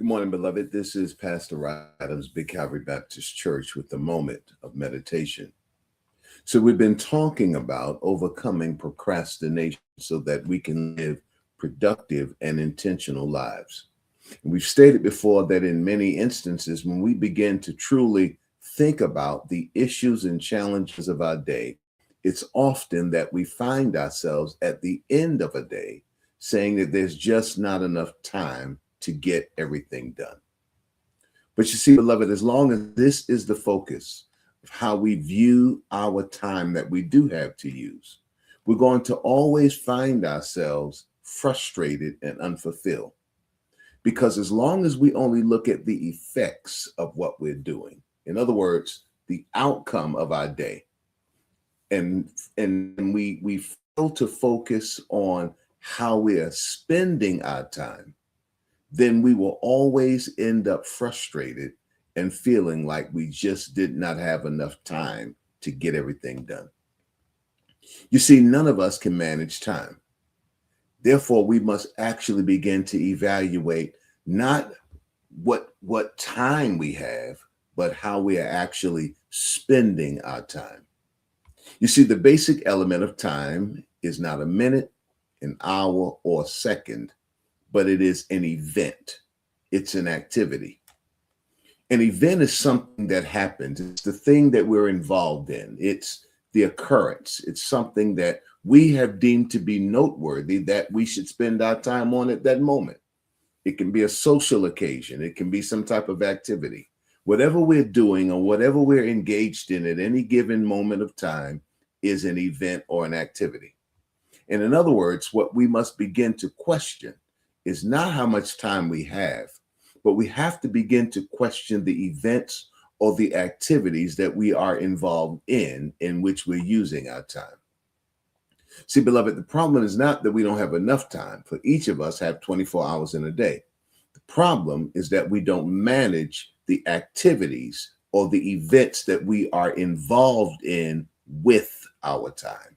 Good morning, beloved. This is Pastor Adams, Big Calvary Baptist Church, with the moment of meditation. So, we've been talking about overcoming procrastination so that we can live productive and intentional lives. And we've stated before that in many instances, when we begin to truly think about the issues and challenges of our day, it's often that we find ourselves at the end of a day saying that there's just not enough time to get everything done. But you see, beloved, as long as this is the focus of how we view our time that we do have to use, we're going to always find ourselves frustrated and unfulfilled. Because as long as we only look at the effects of what we're doing, in other words, the outcome of our day, and we fail to focus on how we are spending our time, then we will always end up frustrated and feeling like we just did not have enough time to get everything done. You see, none of us can manage time. Therefore, we must actually begin to evaluate not what time we have, but how we are actually spending our time. You see, the basic element of time is not a minute, an hour, or a second, but it is an event. It's an activity. An event is something that happens. It's the thing that we're involved in. It's the occurrence. It's something that we have deemed to be noteworthy that we should spend our time on at that moment. It can be a social occasion. It can be some type of activity. Whatever we're doing or whatever we're engaged in at any given moment of time is an event or an activity. And in other words, what we must begin to question is not how much time we have, but we have to begin to question the events or the activities that we are involved in which we're using our time. See, beloved, the problem is not that we don't have enough time, for each of us have 24 hours in a day. The problem is that we don't manage the activities or the events that we are involved in with our time.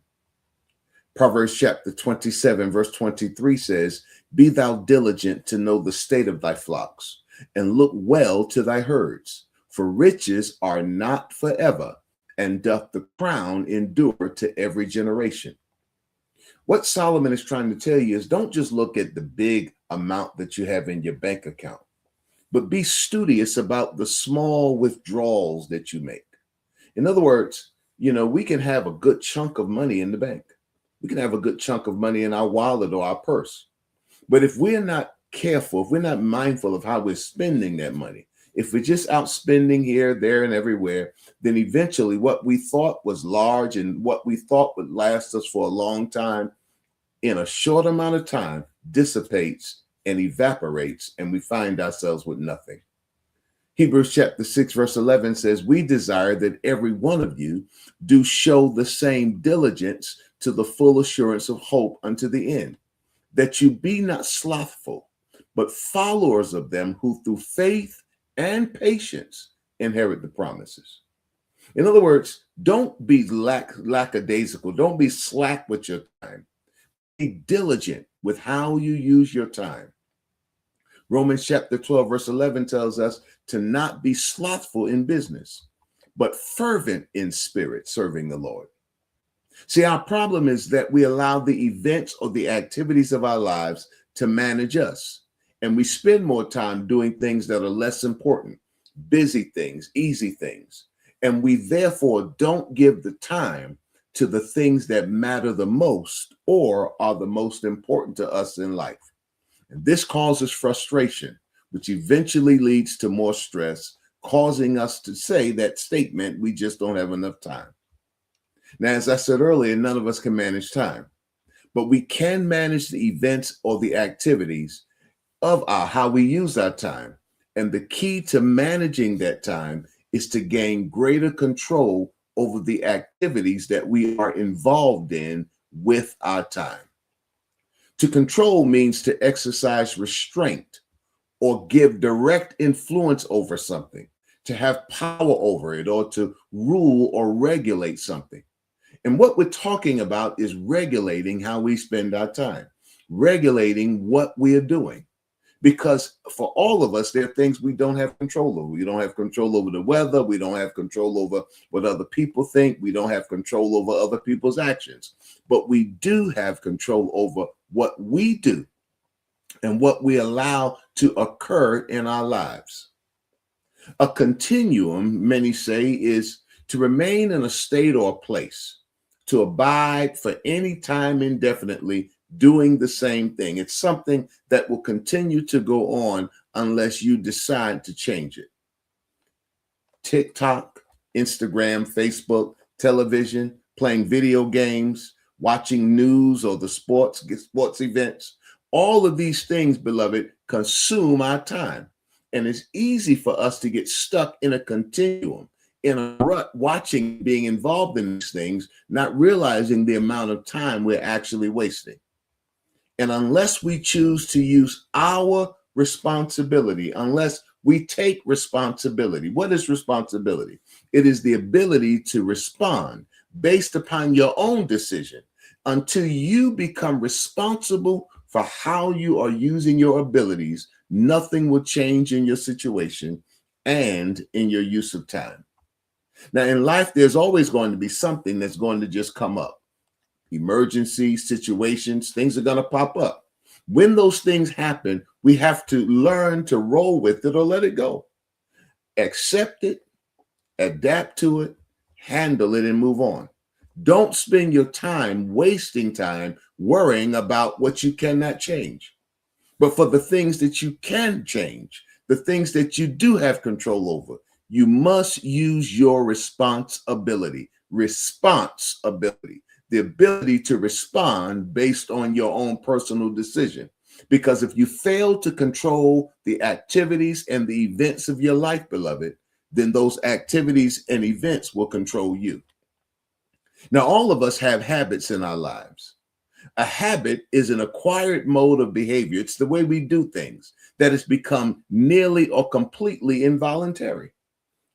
Proverbs chapter 27, verse 23 says, "Be thou diligent to know the state of thy flocks, and look well to thy herds. For riches are not forever, and doth the crown endure to every generation." What Solomon is trying to tell you is don't just look at the big amount that you have in your bank account, but be studious about the small withdrawals that you make. In other words, we can have a good chunk of money in the bank. We can have a good chunk of money in our wallet or our purse. But if we're not careful, if we're not mindful of how we're spending that money, if we're just out spending here, there, and everywhere, then eventually what we thought was large and what we thought would last us for a long time, in a short amount of time, dissipates and evaporates, and we find ourselves with nothing. Hebrews chapter 6, verse 11 says, "We desire that every one of you do show the same diligence to the full assurance of hope unto the end, that you be not slothful, but followers of them who through faith and patience inherit the promises." In other words, don't be lackadaisical. Don't be slack with your time. Be diligent with how you use your time. Romans chapter 12, verse 11 tells us to not be slothful in business, but fervent in spirit, serving the Lord. See, our problem is that we allow the events or the activities of our lives to manage us. And we spend more time doing things that are less important, busy things, easy things. And we therefore don't give the time to the things that matter the most or are the most important to us in life. And this causes frustration, which eventually leads to more stress, causing us to say that statement, "We just don't have enough time." Now, as I said earlier, none of us can manage time, but we can manage the events or the activities of how we use our time. And the key to managing that time is to gain greater control over the activities that we are involved in with our time. To control means to exercise restraint or give direct influence over something, to have power over it, or to rule or regulate something. And what we're talking about is regulating how we spend our time, regulating what we are doing. Because for all of us, there are things we don't have control over. We don't have control over the weather. We don't have control over what other people think. We don't have control over other people's actions. But we do have control over what we do and what we allow to occur in our lives. A continuum, many say, is to remain in a state or place, to abide for any time indefinitely, doing the same thing. It's something that will continue to go on unless you decide to change it. TikTok, Instagram, Facebook, television, playing video games, watching news or the sports events. All of these things, beloved, consume our time. And it's easy for us to get stuck in a continuum, in a rut, watching, being involved in these things, not realizing the amount of time we're actually wasting. And unless we choose to use our responsibility, unless we take responsibility, what is responsibility? It is the ability to respond based upon your own decision. Until you become responsible for how you are using your abilities, nothing will change in your situation and in your use of time. Now, in life, there's always going to be something that's going to just come up. Emergency situations, things are going to pop up. When those things happen, we have to learn to roll with it or let it go. Accept it, adapt to it, handle it, and move on. Don't spend your time wasting time worrying about what you cannot change. But for the things that you can change, the things that you do have control over, you must use your responsibility, the ability to respond based on your own personal decision. Because if you fail to control the activities and the events of your life, beloved, then those activities and events will control you. Now, all of us have habits in our lives. A habit is an acquired mode of behavior. It's the way we do things that has become nearly or completely involuntary.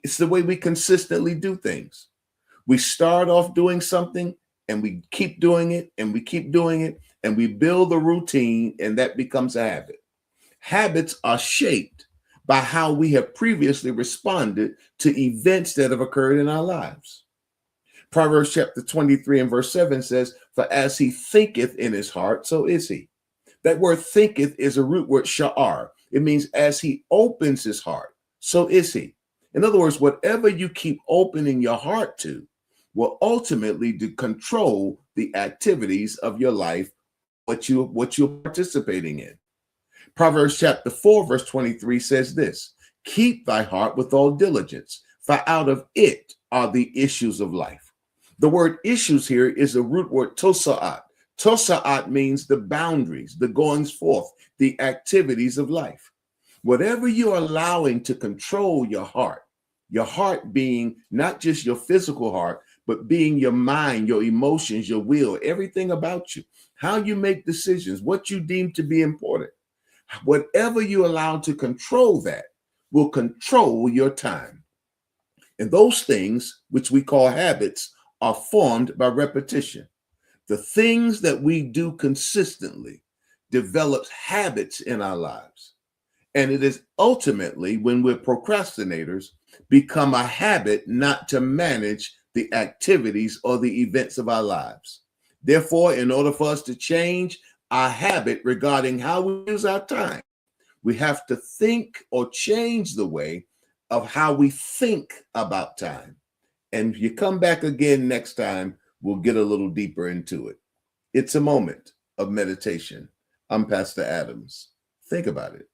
It's the way we consistently do things. We start off doing something and we keep doing it and we keep doing it and we build a routine, and that becomes a habit. Habits are shaped by how we have previously responded to events that have occurred in our lives. Proverbs chapter 23 and verse 7 says, "For as he thinketh in his heart, so is he." That word thinketh is a root word, sha'ar. It means as he opens his heart, so is he. In other words, whatever you keep opening your heart to will ultimately control the activities of your life, what you're participating in. Proverbs chapter 4, verse 23 says this, "Keep thy heart with all diligence, for out of it are the issues of life." The word issues here is a root word, tosa'at. Tosa'at means the boundaries, the goings forth, the activities of life. Whatever you're allowing to control your heart being not just your physical heart, but being your mind, your emotions, your will, everything about you, how you make decisions, what you deem to be important. Whatever you allow to control that will control your time. And those things, which we call habits, are formed by repetition. The things that we do consistently develops habits in our lives. And it is ultimately when we're procrastinators, become a habit not to manage the activities or the events of our lives. Therefore, in order for us to change our habit regarding how we use our time, we have to think or change the way of how we think about time. And if you come back again next time, we'll get a little deeper into it. It's a moment of meditation. I'm Pastor Adams. Think about it.